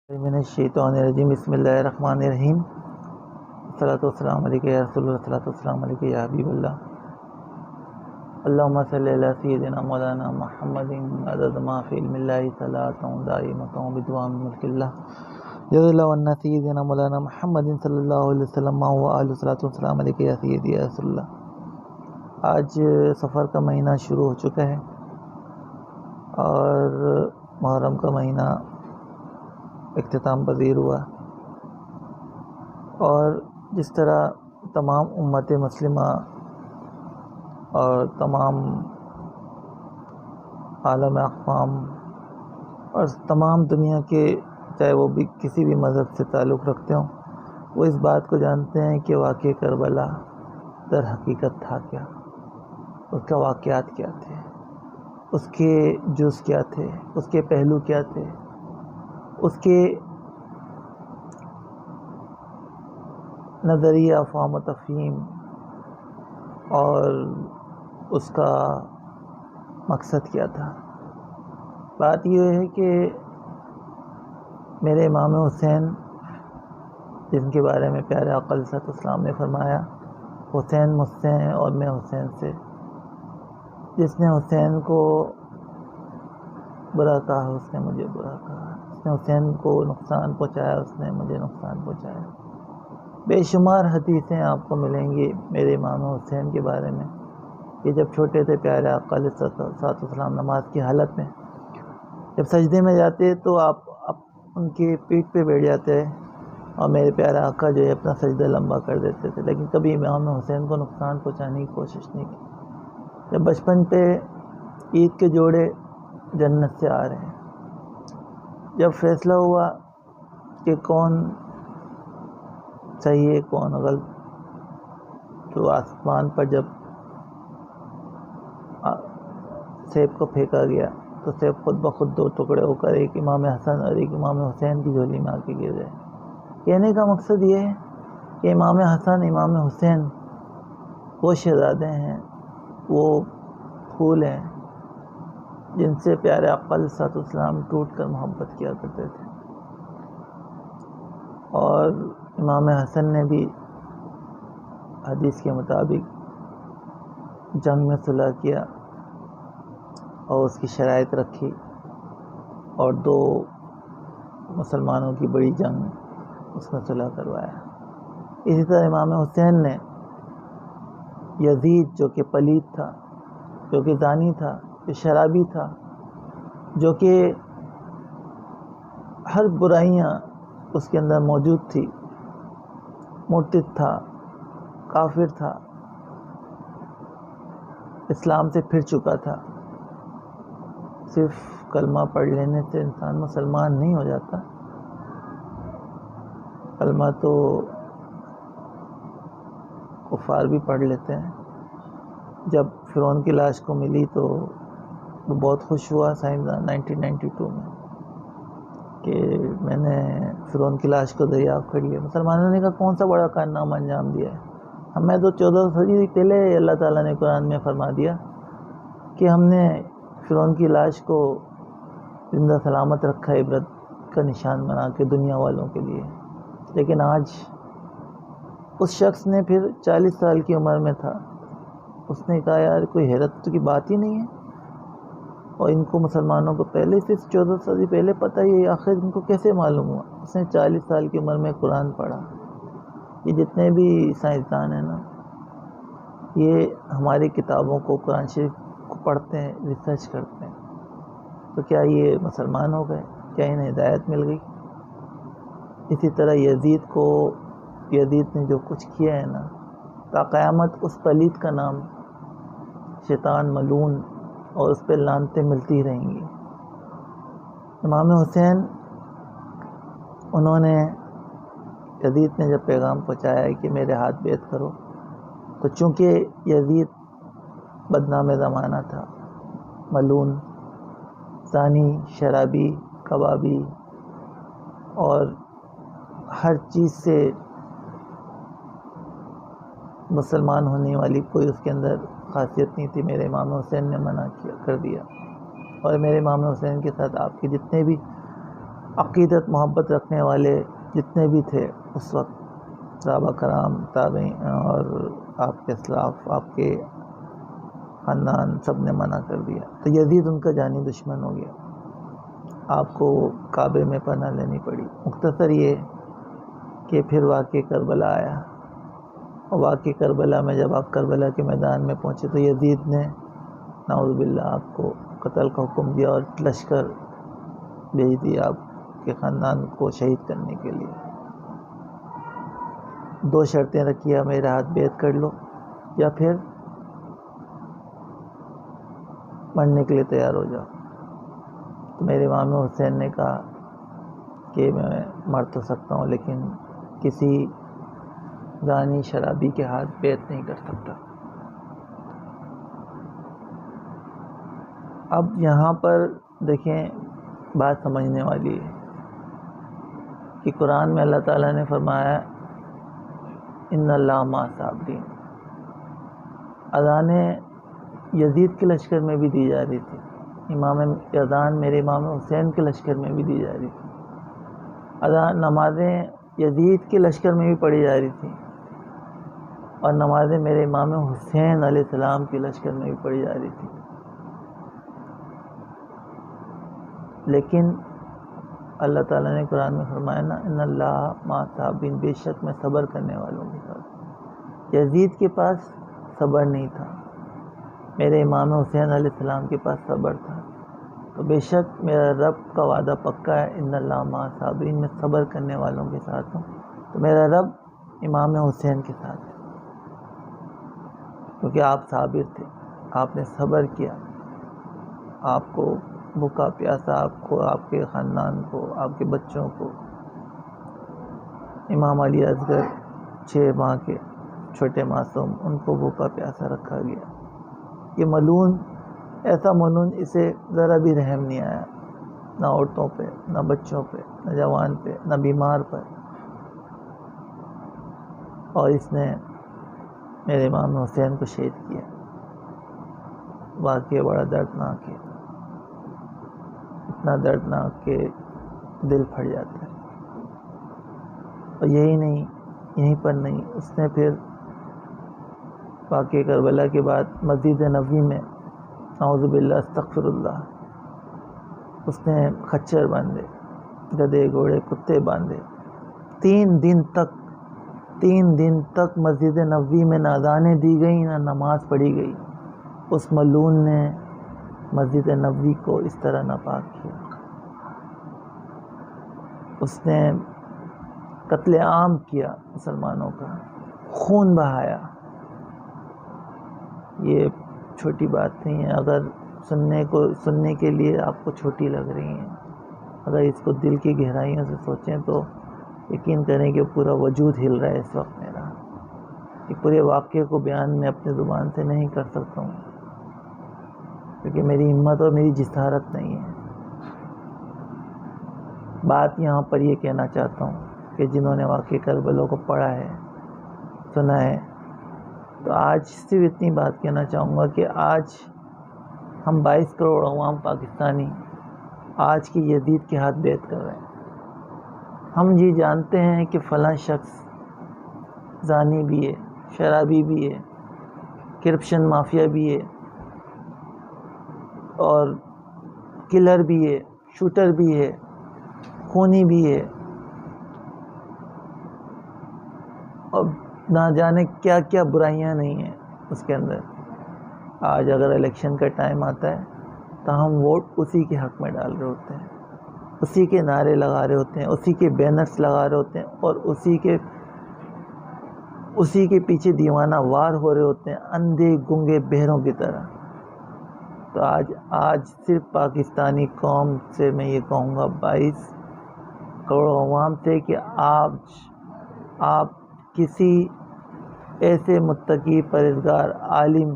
من الشیطان الرجیم بسم اللہ الرحمن الرحیم الصلاۃ والسلام علیکہ یا رسول اللہ الصلاۃ والسلام علیکہ یا حبیب اللہ اللہم صلی علی سیدنا مولانا محمد عدد ما فی علم اللہ صلاۃ دائمۃ بدوام ملک اللہ جزا اللہ عنا سیدنا مولانا محمد صلی اللہ علیہ وسلم و آلہ الصلاۃ والسلام علیکہ یا سیدی یا رسول اللہ۔ آج سفر کا مہینہ شروع ہو چکا ہے اور محرم کا مہینہ اختتام پذیر ہوا، اور جس طرح تمام امت مسلمہ اور تمام عالم اقوام اور تمام دنیا کے چاہے وہ بھی کسی بھی مذہب سے تعلق رکھتے ہوں، وہ اس بات کو جانتے ہیں کہ واقعہ کربلا در حقیقت تھا کیا، اس کا واقعات کیا تھے، اس کے جز کیا تھے، اس کے پہلو کیا تھے، اس کے نظریہ افہام و تفہیم اور اس کا مقصد کیا تھا۔ بات یہ ہے کہ میرے امام حسین، جن کے بارے میں پیارے آقا علیہ الصلوۃ والسلام نے فرمایا حسین مجھ سے ہیں اور میں حسین سے، جس نے حسین کو برا کہا اس نے مجھے برا کہا، جس نے حسین کو نقصان پہنچایا اس نے مجھے نقصان پہنچایا۔ بے شمار حدیثیں آپ کو ملیں گی میرے امام حسین کے بارے میں کہ جب چھوٹے تھے پیارے آقا علیہ الصلوۃ والسلام نماز کی حالت میں جب سجدے میں جاتے تو آپ ان کی پیٹھ پہ بیٹھ جاتے اور میرے پیارے آقا جو ہے اپنا سجدہ لمبا کر دیتے تھے، لیکن کبھی امام حسین کو نقصان پہنچانے کی کوشش نہیں کی۔ جب بچپن پہ عید کے جوڑے جنت سے آ رہے ہیں، جب فیصلہ ہوا کہ کون صحیح ہے کون غلط، تو آسمان پر جب سیب کو پھینکا گیا تو سیب خود بخود دو ٹکڑے ہو کر ایک امام حسن اور ایک امام حسین کی جھولی میں آ کے گر گئے۔ کہنے کا مقصد یہ ہے کہ امام حسن امام حسین وہ شہزادے ہیں، وہ پھول ہیں جن سے پیارے آقا علیہ الصلوۃ والسلام ٹوٹ کر محبت کیا کرتے تھے، اور امام حسن نے بھی حدیث کے مطابق جنگ میں صلح کیا اور اس کی شرائط رکھی، اور دو مسلمانوں کی بڑی جنگ اس میں صلح کروایا۔ اسی طرح امام حسین نے یزید جو کہ پلید تھا، جو کہ زانی تھا، جو شرابی تھا، جو کہ ہر برائیاں اس کے اندر موجود تھی، مرتد تھا، کافر تھا، اسلام سے پھر چکا تھا۔ صرف کلمہ پڑھ لینے سے انسان مسلمان نہیں ہو جاتا، کلمہ تو کفار بھی پڑھ لیتے ہیں۔ جب فرعون کی لاش کو ملی تو وہ بہت خوش ہوا سائنسدان 1992 میں کہ میں نے فرعون کی لاش کو دریافت کر لیا۔ مسلمانوں نے کہا کون سا بڑا کارنامہ انجام دیا ہے، ہمیں تو 14 صدی پہلے اللہ تعالیٰ نے قرآن میں فرما دیا کہ ہم نے فرعون کی لاش کو زندہ سلامت رکھا، عبرت کا نشان بنا کے دنیا والوں کے لیے۔ لیکن آج اس شخص نے پھر 40 سال کی عمر میں تھا، اس نے کہا یار کوئی حیرت کی بات ہی نہیں ہے، اور ان کو مسلمانوں کو پہلے سے 14 صدی پہلے پتہ ہی ہے، آخر ان کو کیسے معلوم ہوا؟ اس نے 40 سال کی عمر میں قرآن پڑھا۔ یہ جتنے بھی سائنسدان ہیں نا، یہ ہماری کتابوں کو قرآن شریف کو پڑھتے ہیں، ریسرچ کرتے ہیں، تو کیا یہ مسلمان ہو گئے؟ کیا انہیں ہدایت مل گئی؟ اسی طرح یزید نے جو کچھ کیا ہے نا، تا قیامت اس پلید کا نام شیطان ملعون اور اس پہ لعنتیں ملتی رہیں گی۔ امام حسین انہوں نے یزید نے جب پیغام پہنچایا ہے کہ میرے ہاتھ بیعت کرو، تو چونکہ یزید بدنام زمانہ تھا، ملعون، زانی، شرابی، کبابی اور ہر چیز سے مسلمان ہونے والی کوئی اس کے اندر خاصیت نہیں تھی، میرے امام حسین نے منع کر دیا، اور میرے امام حسین کے ساتھ آپ کے جتنے بھی عقیدت محبت رکھنے والے جتنے بھی تھے اس وقت، صحابہ کرام، تابعین اور آپ کے اسلاف، آپ کے خاندان، سب نے منع کر دیا. تو یزید ان کا جانی دشمن ہو گیا. آپ کو کعبے میں پناہ لینی پڑی. مختصر یہ کہ پھر واقع کربلا آیا، اور واقع کربلا میں جب آپ کربلا کے میدان میں پہنچے تو یزید نے نعوذ باللہ آپ کو قتل کا حکم دیا اور لشکر بھیج دیا آپ کے خاندان کو شہید کرنے کے لیے. 2 شرطیں رکھی، یا میرے ہاتھ بیعت کر لو یا پھر مرنے کے لیے تیار ہو جاؤ. تو میرے امام حسین نے کہا کہ میں مر تو سکتا ہوں لیکن کسی زانی شرابی کے ہاتھ بیعت نہیں کر سکتا. اب یہاں پر دیکھیں بات سمجھنے والی ہے کہ قرآن میں اللہ تعالیٰ نے فرمایا ان اللہ مع الصابرین. اذانیں یزید کے لشکر میں بھی دی جا رہی تھی، اذان میرے امام حسین کے لشکر میں بھی دی جا رہی تھی، اذان نمازیں یزید کے لشکر میں بھی پڑھی جا رہی تھی، اور نمازیں میرے امام حسین علیہ السلام کے لشکر میں بھی پڑھی جا رہی تھی. لیکن اللہ تعالیٰ نے قرآن میں فرمایا نا ان اللہ مع الصابرین، بے شک میں صبر کرنے والوں کے ساتھ. یزید کے پاس صبر نہیں تھا، میرے امام حسین علیہ السلام کے پاس صبر تھا. تو بے شک میرا رب کا وعدہ پکا ہے، ان اللہ مع الصابرین، میں صبر کرنے والوں کے ساتھ ہوں. تو میرا رب امام حسین کے ساتھ ہے، کیونکہ آپ صابر تھے، آپ نے صبر کیا. آپ کو بھوکا پیاسا، آپ کو، آپ کے خاندان کو، آپ کے بچوں کو، امام علی اصغر 6 ماہ کے چھوٹے معصوم، ان کو بھوکا پیاسا رکھا گیا. یہ ملعون، ایسا ملعون، اسے ذرا بھی رحم نہیں آیا، نہ عورتوں پہ، نہ بچوں پہ، نہ جوان پہ، نہ بیمار پر. اور اس نے میرے امام حسین کو شہید کیا. واقعہ بڑا دردناک ہے، اتنا دردناک کہ دل پھٹ جاتا ہے. اور یہی نہیں، یہیں پر نہیں، اس نے پھر واقعہ کربلا کے بعد مسجد نبوی میں نعوذ باللہ استغفر اللہ، اس نے خچر باندھے، گدھے گھوڑے کتے باندھے. 3 دن تک مسجد نبوی میں نہ اذانیں دی گئیں نہ نماز پڑھی گئی. اس ملعون نے مسجد نبوی کو اس طرح ناپاک کیا. اس نے قتل عام کیا، مسلمانوں کا خون بہایا. یہ چھوٹی بات نہیں ہے. اگر سننے کے لیے آپ کو چھوٹی لگ رہی ہیں، اگر اس کو دل کی گہرائیوں سے سوچیں تو یقین کریں کہ پورا وجود ہل رہا ہے اس وقت میرا. کہ پورے واقعے کو بیان میں اپنی زبان سے نہیں کر سکتا ہوں، کیونکہ میری ہمت اور میری جسارت نہیں ہے. بات یہاں پر یہ کہنا چاہتا ہوں کہ جنہوں نے واقعہ کربلا کو پڑھا ہے، سنا ہے، تو آج صرف اتنی بات کہنا چاہوں گا کہ آج ہم 22 کروڑ عوام پاکستانی آج کی یزید کے ہاتھ بیعت کر رہے ہیں. ہم یہ جانتے ہیں کہ فلاں شخص زانی بھی ہے، شرابی بھی ہے، کرپشن مافیا بھی ہے، اور کلر بھی ہے، شوٹر بھی ہے، خونی بھی ہے، اور نہ جانے کیا کیا برائیاں نہیں ہیں اس کے اندر. آج اگر الیکشن کا ٹائم آتا ہے تو ہم ووٹ اسی کے حق میں ڈال رہے ہوتے ہیں، اسی کے نعرے لگا رہے ہوتے ہیں، اسی کے بینرز لگا رہے ہوتے ہیں، اور اسی کے پیچھے دیوانہ وار ہو رہے ہوتے ہیں، اندھے گنگے بہروں کی طرح. تو آج صرف پاکستانی قوم سے میں یہ کہوں گا، 22 کروڑ عوام سے، کہ آپ کسی ایسے متقی پرہیزگار عالم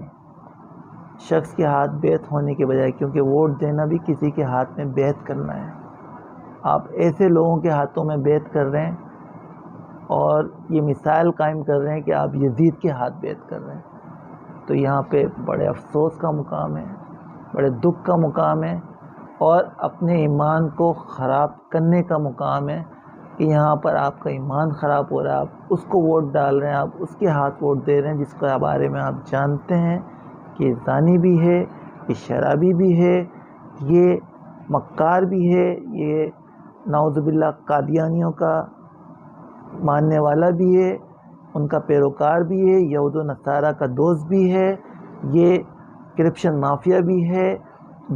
شخص کے ہاتھ بیعت ہونے کے بجائے، کیونکہ ووٹ دینا بھی کسی کے ہاتھ میں بیعت کرنا ہے، آپ ایسے لوگوں کے ہاتھوں میں بیعت کر رہے ہیں اور یہ مثال قائم کر رہے ہیں کہ آپ یزید کے ہاتھ بیعت کر رہے ہیں. تو یہاں پہ بڑے افسوس کا مقام ہے، بڑے دکھ کا مقام ہے. اور اپنے ایمان کو خراب کرنے کا مقام ہے کہ یہاں پر آپ کا ایمان خراب ہو رہا ہے، آپ اس کو ووٹ ڈال رہے ہیں، آپ اس کے ہاتھ ووٹ دے رہے ہیں جس کے بارے میں آپ جانتے ہیں کہ یہ زانی بھی ہے، یہ شرابی بھی ہے، یہ مکار بھی ہے، یہ نعوذ باللہ قادیانیوں کا ماننے والا بھی ہے، ان کا پیروکار بھی ہے، یہود و نصارہ کا دوست بھی ہے، یہ کرپشن مافیا بھی ہے،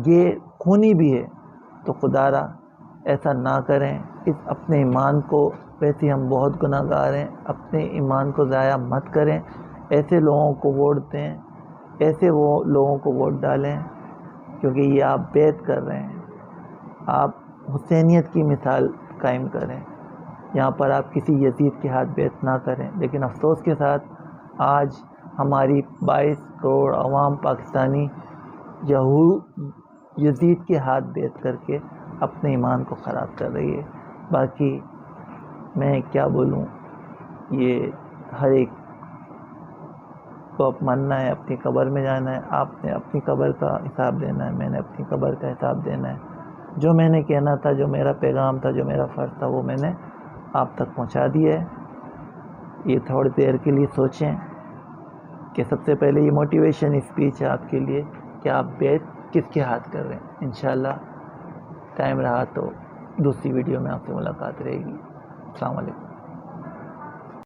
یہ خونی بھی ہے۔ تو خدا را ایسا نہ کریں، اس اپنے ایمان کو، ویسے ہم بہت گناہ گار ہیں، اپنے ایمان کو ضائع مت کریں، ایسے لوگوں کو ووٹ دیں، ایسے وہ لوگوں کو ووٹ ڈالیں، کیونکہ یہ آپ بیعت کر رہے ہیں، آپ حسینیت کی مثال قائم کریں، یہاں پر آپ کسی یزید کے ہاتھ بیعت نہ کریں۔ لیکن افسوس کے ساتھ آج ہماری 22 کروڑ عوام پاکستانی یزید کے ہاتھ بیعت کر کے اپنے ایمان کو خراب کر رہی ہے۔ باقی میں کیا بولوں، یہ ہر ایک کو اب ماننا ہے، اپنی قبر میں جانا ہے، آپ نے اپنی قبر کا حساب دینا ہے، میں نے اپنی قبر کا حساب دینا ہے۔ جو میں نے کہنا تھا، جو میرا پیغام تھا، جو میرا فرض تھا، وہ میں نے آپ تک پہنچا دیا ہے۔ یہ تھوڑی دیر کے لیے سوچیں کہ سب سے پہلے یہ موٹیویشن اسپیچ ہے آپ کے لیے کہ آپ بیعت کس کے ہاتھ کر رہے ہیں۔ انشاءاللہ ٹائم رہا تو دوسری ویڈیو میں آپ سے ملاقات رہے گی۔ السلام علیکم۔